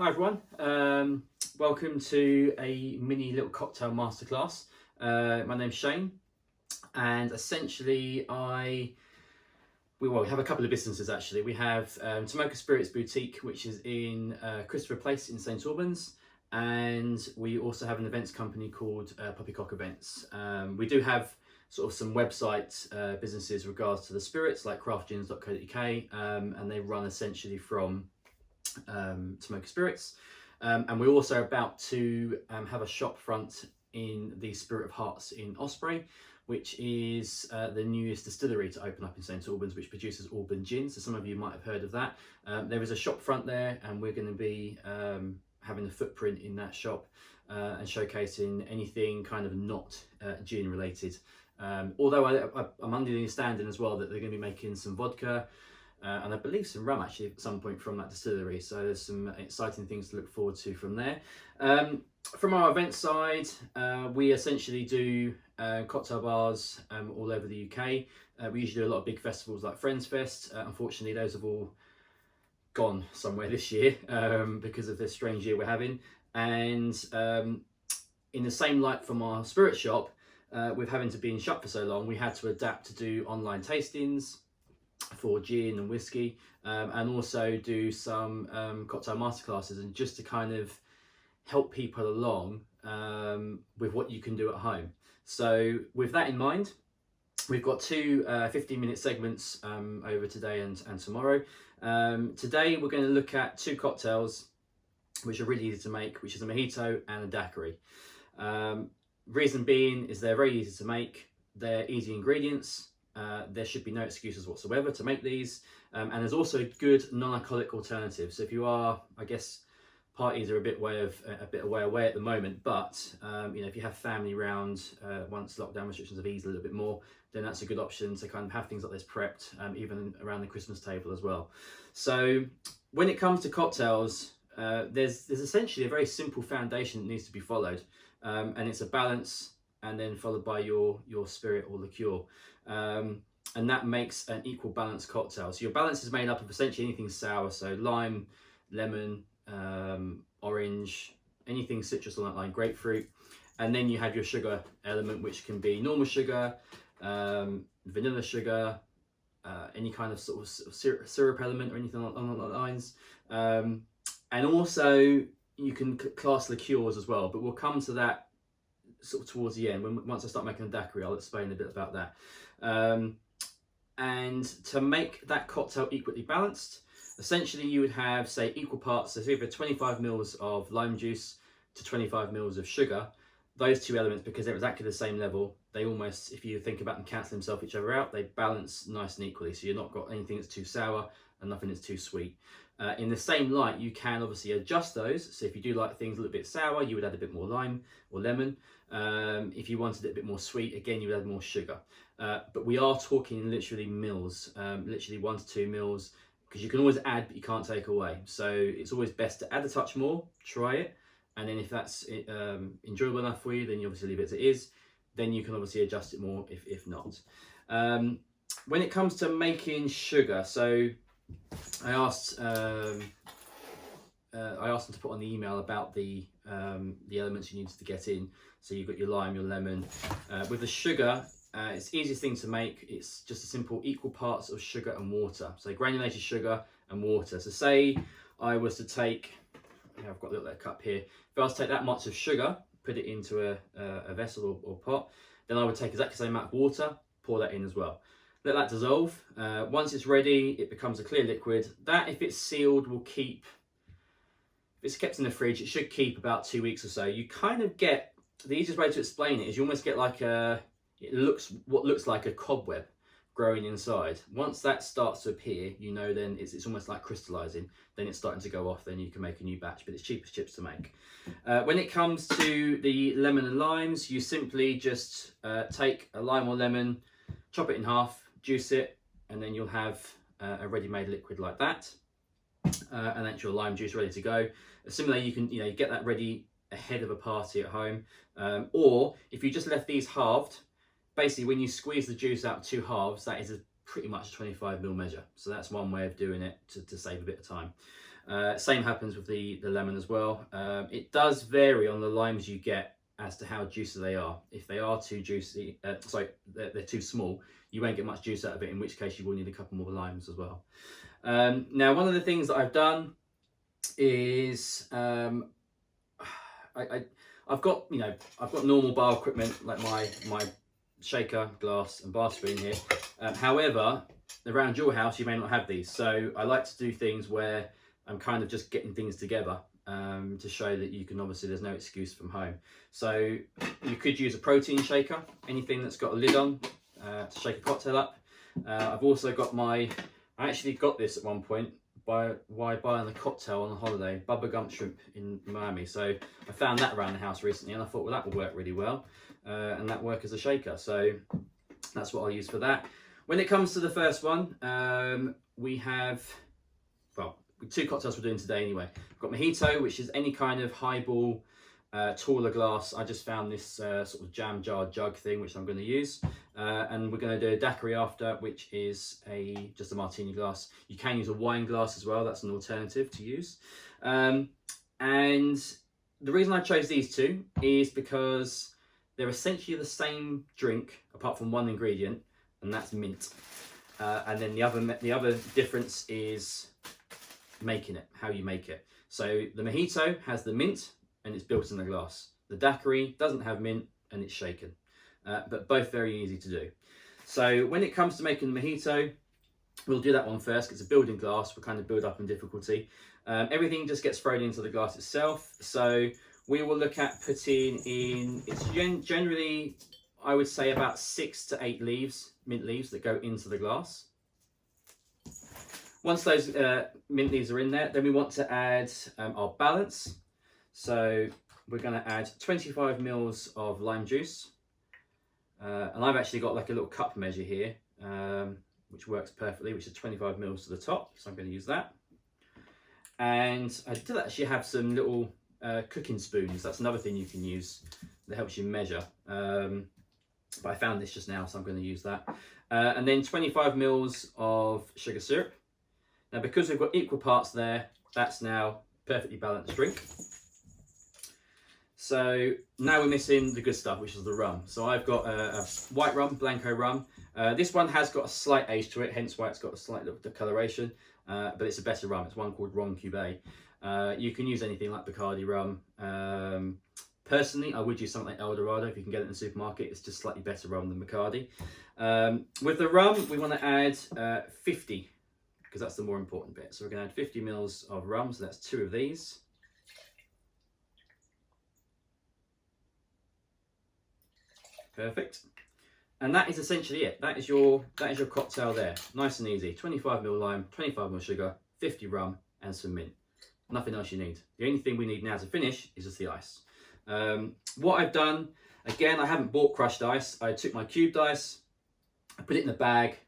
Hi everyone, welcome to a mini little cocktail masterclass. My name's Shane, and essentially we have a couple of businesses actually. We have Tomoka Spirits Boutique, which is in Christopher Place in St Albans, and we also have an events company called Poppycock Events. We do have sort of some website businesses regards to the spirits like craftgins.co.uk, and they run essentially from Tomoka Spirits, and we're also about to have a shop front in the Spirit of Hearts in Osprey, which is the newest distillery to open up in St Albans, which produces Alban gin. So some of you might have heard of that. There is a shop front there, and we're going to be having a footprint in that shop and showcasing anything kind of not gin related. Although I'm under the understanding as well that they're going to be making some vodka, and I believe some rum actually at some point from that distillery. So there's some exciting things to look forward to from there. From our event side, we essentially do cocktail bars all over the UK. We usually do a lot of big festivals like Friends Fest. Unfortunately, those have all gone somewhere this year because of this strange year we're having. And in the same light from our spirit shop, with having to be in shop for so long, we had to adapt to do online tastings for gin and whiskey, and also do some cocktail masterclasses, and just to kind of help people along with what you can do at home. So with that in mind, we've got two 15-minute segments over today and tomorrow. Today we're going to look at two cocktails which are really easy to make, which is a Mojito and a Daiquiri. Reason being is they're very easy to make, they're easy ingredients. There should be no excuses whatsoever to make these, and there's also good non-alcoholic alternatives. So if you are, I guess, parties are a bit away at the moment, but you know, if you have family round once lockdown restrictions have eased a little bit more, then that's a good option to kind of have things like this prepped, even around the Christmas table as well. So when it comes to cocktails, there's essentially a very simple foundation that needs to be followed, and it's a balance, and then followed by your spirit or liqueur. And that makes an equal balanced cocktail. So your balance is made up of essentially anything sour, so lime, lemon, orange, anything citrus on that line, grapefruit. And then you have your sugar element, which can be normal sugar, vanilla sugar, any kind of sort of syrup element or anything along those lines. And also you can class liqueurs as well, but we'll come to that sort of towards the end. Once I start making a daiquiri, I'll explain a bit about that. And to make that cocktail equally balanced, essentially you would have, say, equal parts, so either 25 mils of lime juice to 25 mils of sugar. Those two elements, because they're exactly the same level, they almost, if you think about them cancelling themselves each other out, they balance nice and equally. So you're not got anything that's too sour and nothing that's too sweet. In the same light, you can obviously adjust those. So if you do like things a little bit sour, you would add a bit more lime or lemon. If you wanted it a bit more sweet, again, you would add more sugar. But we are talking literally mils, literally 1 to 2 mils, because you can always add, but you can't take away. So it's always best to add a touch more, try it. And then if that's enjoyable enough for you, then you obviously leave it as it is. Then you can obviously adjust it more if not. When it comes to making sugar, so I asked them to put on the email about the elements you needed to get in. So you've got your lime, your lemon. With the sugar, it's the easiest thing to make. It's just a simple equal parts of sugar and water. So granulated sugar and water. So say I was to take, I've got a little cup here. If I was to take that much of sugar, put it into a vessel or pot, then I would take exactly the same amount of water, pour that in as well. Let that dissolve. Once it's ready, it becomes a clear liquid. That, if it's sealed, will keep, if it's kept in the fridge, it should keep about 2 weeks or so. You kind of get, the easiest way to explain it is you almost get like what looks like a cobweb growing inside. Once that starts to appear, you know, then it's almost like crystallizing. Then it's starting to go off, then you can make a new batch, but it's cheap as chips to make. When it comes to the lemon and limes, you simply just take a lime or lemon, chop it in half, juice it, and then you'll have a ready-made liquid like that. And that's your lime juice ready to go. Similarly, you can get that ready ahead of a party at home, or if you just left these halved, basically when you squeeze the juice out 2 halves, that is pretty much a 25 ml measure. So that's one way of doing it to save a bit of time. Same happens with the lemon as well. It does vary on the limes you get as to how juicy they are. If they are too juicy, sorry, they're too small, you won't get much juice out of it, in which case you will need a couple more limes as well. Now, one of the things that I've done is I've got, you know, I've got normal bar equipment like my shaker, glass and bar spoon here. However, around your house you may not have these, so I like to do things where I'm kind of just getting things together to show that you can, obviously there's no excuse from home. So you could use a protein shaker, anything that's got a lid on to shake a cocktail up. I've also got I actually got this at one point by buying a cocktail on a holiday, Bubba Gump shrimp in Miami. So I found that around the house recently and I thought, well, that will work really well. And that work as a shaker. So that's what I'll use for that. When it comes to the first one, we have, well, 2 cocktails we're doing today anyway. We've got Mojito, which is any kind of highball, taller glass. I just found this sort of jam jar jug thing, which I'm going to use. And we're going to do a Daiquiri after, which is just a martini glass. You can use a wine glass as well. That's an alternative to use. And the reason I chose these 2 is because they're essentially the same drink, apart from one ingredient, and that's mint. And then the other difference is making it, how you make it. So the Mojito has the mint and it's built in the glass. The Daiquiri doesn't have mint and it's shaken, but both very easy to do. So when it comes to making the Mojito, we'll do that one first. It's a building glass. We'll kind of build up in difficulty. Everything just gets thrown into the glass itself. So we will look at putting in, it's generally, I would say about 6 to 8 leaves, mint leaves that go into the glass. Once those mint leaves are in there, then we want to add our balance. So we're going to add 25 mils of lime juice. And I've actually got like a little cup measure here, which works perfectly, which is 25 mils to the top. So I'm going to use that. And I did actually have some little cooking spoons. That's another thing you can use that helps you measure. But I found this just now, so I'm going to use that. And then 25 mils of sugar syrup. Now, because we've got equal parts there, that's now perfectly balanced drink. So now we're missing the good stuff, which is the rum. So I've got a white rum, Blanco rum. This one has got a slight age to it, hence why it's got a slight little discoloration. But it's a better rum. It's one called Ron Cubé. You can use anything like Bacardi rum. Personally, I would use something like El Dorado if you can get it in the supermarket. It's just slightly better rum than Bacardi. With the rum, we want to add 50, because that's the more important bit. So we're going to add 50 mils of rum, so that's 2 of these. Perfect. And that is essentially it. That is your cocktail there. Nice and easy. 25 ml lime, 25 ml sugar, 50 rum, and some mint. Nothing else you need. The only thing we need now to finish is just the ice. What I've done, again, I haven't bought crushed ice. I took my cubed ice, I put it in a bag,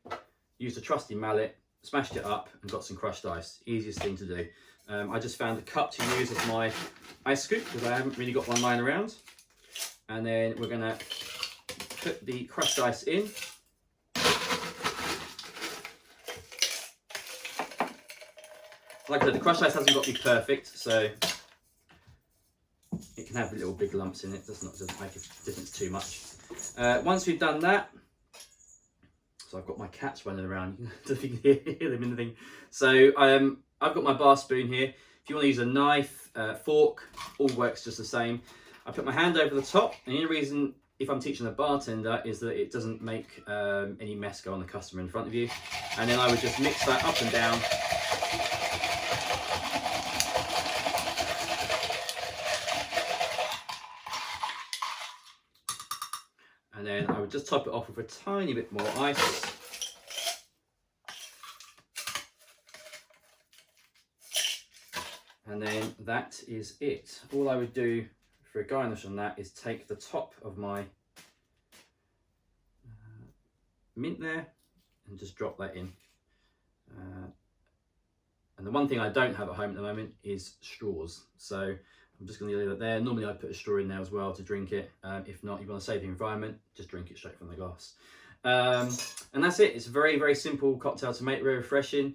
used a trusty mallet, smashed it up, and got some crushed ice. Easiest thing to do. I just found a cup to use as my ice scoop because I haven't really got one lying around. And then we're going to put the crushed ice in. Like I said, the crushed ice hasn't got to be perfect, so it can have little big lumps in it. Does not just make a difference too much. Once we've done that, so I've got my cats running around. I don't know if you can hear them in the thing. So I've got my bar spoon here. If you want to use a knife, fork, all works just the same. I put my hand over the top, and the only reason, if I'm teaching a bartender, is that it doesn't make any mess go on the customer in front of you. And then I would just mix that up and down. And then I would just top it off with a tiny bit more ice. And then that is it. All I would do for a garnish on that is take the top of my mint there and just drop that in. And the one thing I don't have at home at the moment is straws. So I'm just going to leave that there. Normally I'd put a straw in there as well to drink it. If not, you want to save the environment, just drink it straight from the glass. And that's it. It's a very, very simple cocktail to make, very refreshing.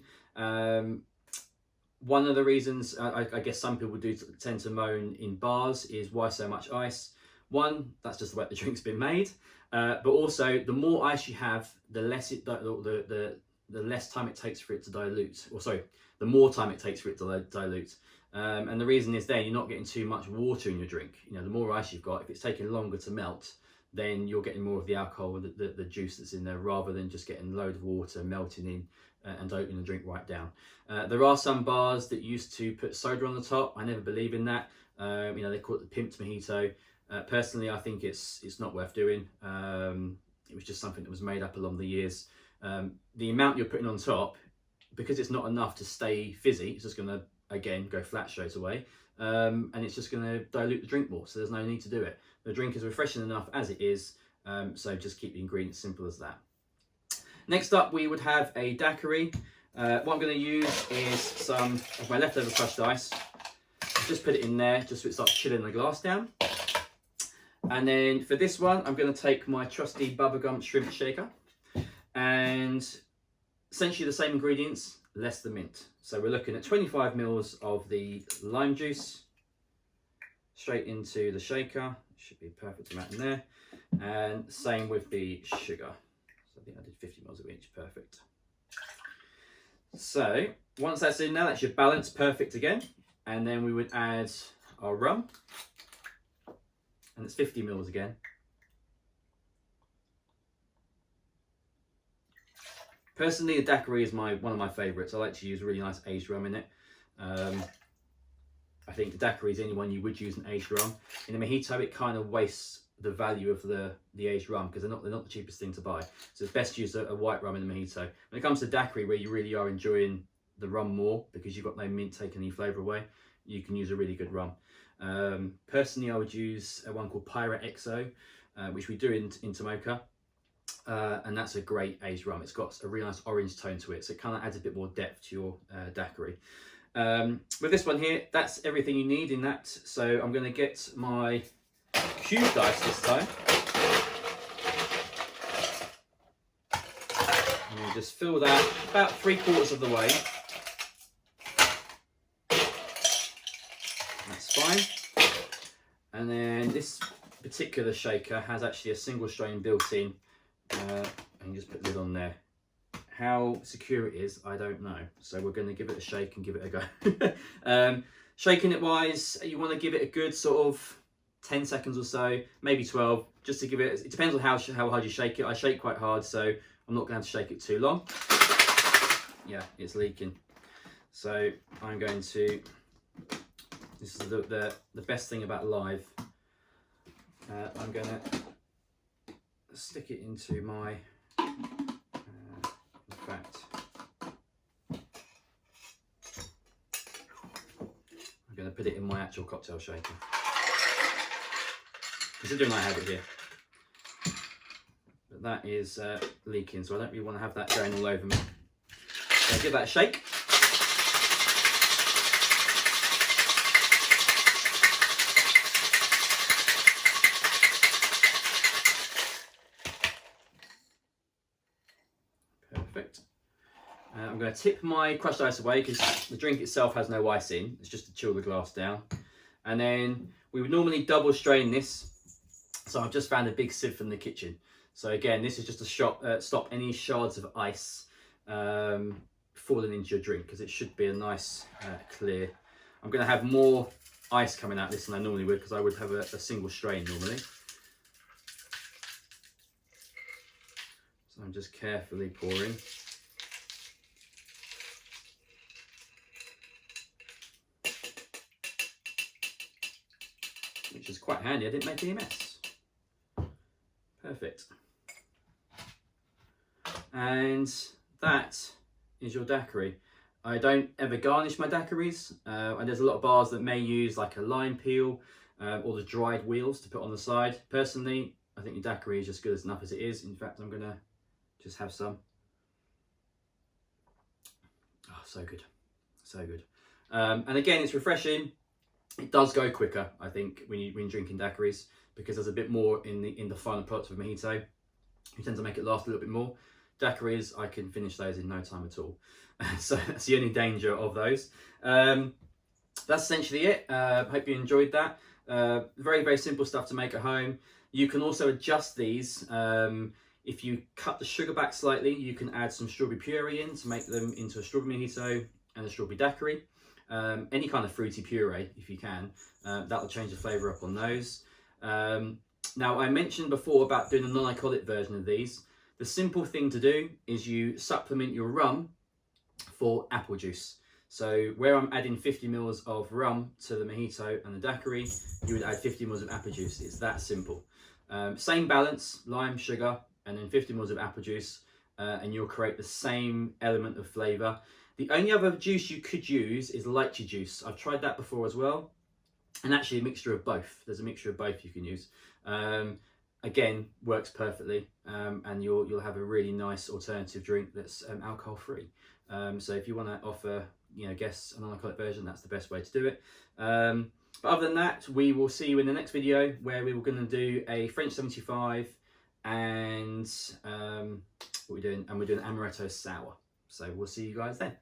One of the reasons I guess some people do tend to moan in bars is why so much ice. One, that's just the way the drink's been made, but also the more ice you have, the less the less time it takes for it to dilute. Or sorry, the more time it takes for it to dilute. And the reason is you're not getting too much water in your drink. You know, the more ice you've got, if it's taking longer to melt, then you're getting more of the alcohol, the juice that's in there, rather than just getting a load of water melting in and diluting the drink right down. There are some bars that used to put soda on the top. I never believe in that. You know, they call it the pimped mojito. Personally, I think it's not worth doing. It was just something that was made up along the years. The amount you're putting on top, because it's not enough to stay fizzy, it's just going to, again, go flat straight away. And it's just going to dilute the drink more, so there's no need to do it. The drink is refreshing enough as it is, so just keep the ingredients simple as that. Next up, we would have a daiquiri. What I'm going to use is some of my leftover crushed ice. Just put it in there, just so it starts chilling the glass down. And then for this one, I'm going to take my trusty bubblegum shrimp shaker, and essentially the same ingredients, less the mint. So we're looking at 25 mils of the lime juice straight into the shaker. Should be a perfect amount in there. And same with the sugar. So I think I did 50 mils of each, perfect. So once that's in now, that's your balance, perfect again. And then we would add our rum. And it's 50 mils again. Personally, the daiquiri is one of my favourites. I like to use really nice aged rum in it. I think the daiquiri is the only one you would use an aged rum. In a mojito, it kind of wastes the value of the aged rum, because they're not the cheapest thing to buy. So it's best to use a white rum in a mojito. When it comes to daiquiri, where you really are enjoying the rum more because you've got no mint taking any flavour away, you can use a really good rum. Personally, I would use one called Pyra XO, which we do in Tomoka. And that's a great aged rum. It's got a really nice orange tone to it, so it kind of adds a bit more depth to your daiquiri. With this one here, that's everything you need in that. So I'm going to get my cubed ice this time. And we'll just fill that about 3/4 of the way. That's fine. And then this particular shaker has actually a single strain built in. And you just put the lid on there. How secure it is, I don't know. So we're going to give it a shake and give it a go. Shaking it wise, you want to give it a good sort of 10 seconds or so, maybe 12, just to give it, it depends on how hard you shake it. I shake quite hard, so I'm not going to shake it too long. Yeah, it's leaking. So I'm going to, this is the best thing about live. I'm going to stick it into my, in fact, I'm going to put it in my actual cocktail shaker, considering I have it here. But that is leaking, so I don't really want to have that going all over me. So I'll give that a shake. Perfect. I'm going to tip my crushed ice away because the drink itself has no ice in. It's just to chill the glass down. And then we would normally double strain this. So I've just found a big sieve from the kitchen. So again, this is just to stop any shards of ice falling into your drink, because it should be a nice clear. I'm going to have more ice coming out of this than I normally would, because I would have a single strain normally. So I'm just carefully pouring. Which is quite handy, I didn't make any mess. Perfect. And that is your daiquiri. I don't ever garnish my daiquiris, and there's a lot of bars that may use like a lime peel or the dried wheels to put on the side. Personally, I think your daiquiri is just good enough as it is. In fact, I'm gonna just have some. Oh, so good, so good. And again, it's refreshing. It does go quicker, I think, when you're drinking daiquiris, because there's a bit more in the final product of mojito. You tend to make it last a little bit more. Daiquiris, I can finish those in no time at all. So that's the only danger of those. That's essentially it. Hope you enjoyed that. Very, very simple stuff to make at home. You can also adjust these. If you cut the sugar back slightly, you can add some strawberry puree in to make them into a strawberry mojito and a strawberry daiquiri. Any kind of fruity puree, if you can. That will change the flavour up on those. Now, I mentioned before about doing a non-alcoholic version of these. The simple thing to do is you supplement your rum for apple juice. So where I'm adding 50 mils of rum to the mojito and the daiquiri, you would add 50 mils of apple juice. It's that simple. Same balance, lime, sugar, and then 50 mils of apple juice, and you'll create the same element of flavour. The only other juice you could use is lychee juice. I've tried that before as well, and actually a mixture of both. There's a mixture of both you can use. Again, works perfectly, and you'll have a really nice alternative drink that's alcohol free. So if you want to offer guests a non-alcoholic version, that's the best way to do it. But other than that, we will see you in the next video where we were going to do a French 75 and what we're doing, and we're doing amaretto sour. So we'll see you guys then.